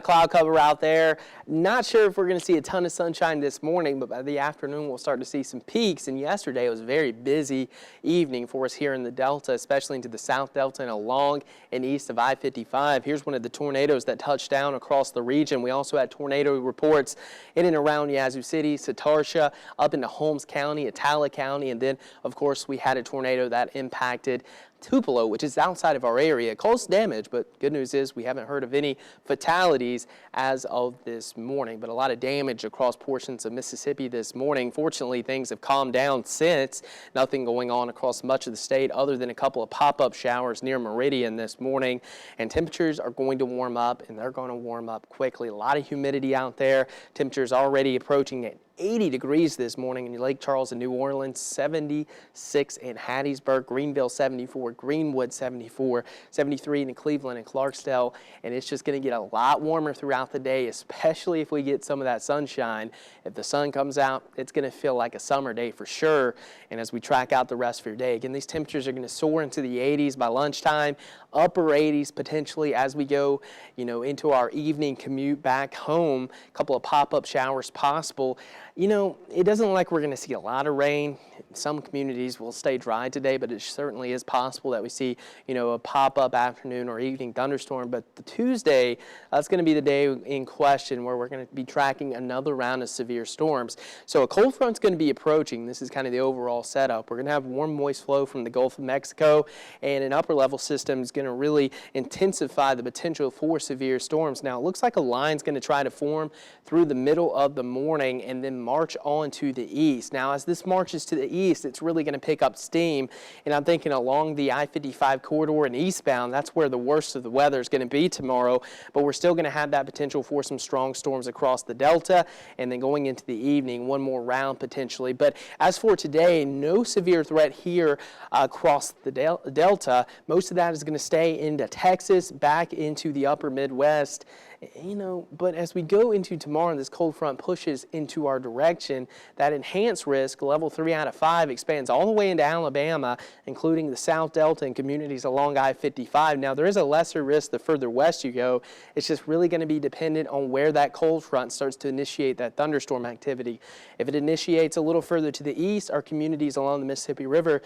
Cloud cover out there. Not sure if we're going to see a ton of sunshine this morning, but by the afternoon we'll start to see some peaks. And yesterday it was a very busy evening for us here in the Delta, especially into the South Delta and along and east of I-55. Here's one of the tornadoes that touched down across the region. We also had tornado reports in and around Yazoo City, Satarsha, up into Holmes County, Atala County, and then of course we had a tornado that impacted Tupelo, which is outside of our area. It caused damage, but good news is we haven't heard of any fatalities as of this morning, but a lot of damage across portions of Mississippi this morning. Fortunately, things have calmed down since. Nothing going on across much of the state other than a couple of pop-up showers near Meridian this morning, and temperatures are going to warm up, and they're going to warm up quickly. A lot of humidity out there. Temperatures already approaching it. 80 degrees this morning in Lake Charles and New Orleans, 76 in Hattiesburg, Greenville 74, Greenwood 74, 73 in Cleveland and Clarksdale, and it's just going to get a lot warmer throughout the day, especially if we get some of that sunshine. If the sun comes out, it's going to feel like a summer day for sure, and as we track out the rest of your day, again, these temperatures are going to soar into the 80s by lunchtime, upper 80s potentially as we go, into our evening commute back home. A couple of pop-up showers possible. It doesn't look like we're going to see a lot of rain. Some communities will stay dry today, but it certainly is possible that we see, a pop-up afternoon or evening thunderstorm. But the Tuesday, that's going to be the day in question where we're going to be tracking another round of severe storms. So a cold front's going to be approaching. This is kind of the overall setup. We're going to have warm, moist flow from the Gulf of Mexico, and an upper-level system is going to really intensify the potential for severe storms. Now, it looks like a line's going to try to form through the middle of the morning and then march on to the east. Now, as this marches to the east, it's really going to pick up steam, and I'm thinking along the I-55 corridor and eastbound, that's where the worst of the weather is going to be tomorrow, but we're still going to have that potential for some strong storms across the Delta, and then going into the evening, one more round potentially. But as for today, no severe threat here across the Delta. Most of that is going to stay into Texas, back into the upper Midwest. But as we go into tomorrow and this cold front pushes into our direction, that enhanced risk, level 3 out of 5, expands all the way into Alabama, including the South Delta and communities along I-55. Now, there is a lesser risk the further west you go. It's just really going to be dependent on where that cold front starts to initiate that thunderstorm activity. If it initiates a little further to the east, our communities along the Mississippi River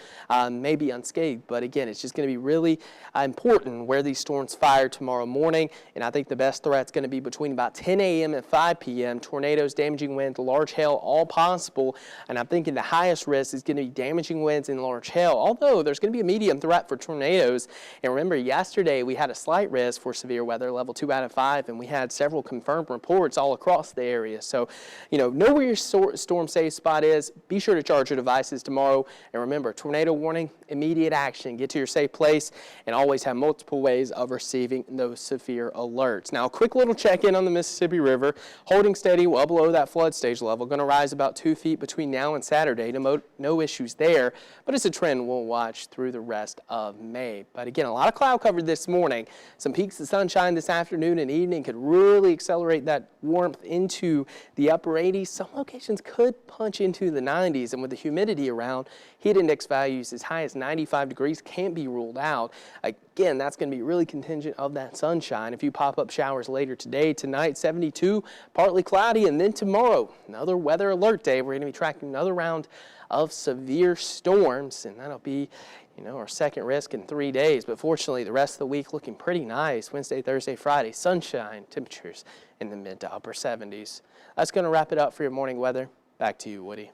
may be unscathed. But again, it's just going to be really important where these storms fire tomorrow morning, and I think the best threat it's going to be between about 10 a.m. and 5 p.m. Tornadoes, damaging winds, large hail, all possible. And I'm thinking the highest risk is going to be damaging winds and large hail, although there's going to be a medium threat for tornadoes. And remember, yesterday we had a slight risk for severe weather, level 2 out of 5, and we had several confirmed reports all across the area. So, know where your storm safe spot is. Be sure to charge your devices tomorrow. And remember, tornado warning, immediate action. Get to your safe place, and always have multiple ways of receiving those severe alerts. Now, a quick little check-in on the Mississippi River, holding steady well below that flood stage level, going to rise about 2 feet between now and Saturday. No issues there, but it's a trend we'll watch through the rest of May. But again, a lot of cloud cover this morning. Some peaks of sunshine this afternoon and evening could really accelerate that warmth into the upper 80s. Some locations could punch into the 90s, and with the humidity around, heat index values as high as 95 degrees can't be ruled out. Again, that's going to be really contingent of that sunshine. A few pop-up showers later today, tonight 72, partly cloudy, and then tomorrow, another weather alert day. We're going to be tracking another round of severe storms, and that'll be our second risk in 3 days. But fortunately, the rest of the week looking pretty nice. Wednesday, Thursday, Friday, sunshine, temperatures in the mid to upper 70s. That's going to wrap it up for your morning weather. Back to you, Woody.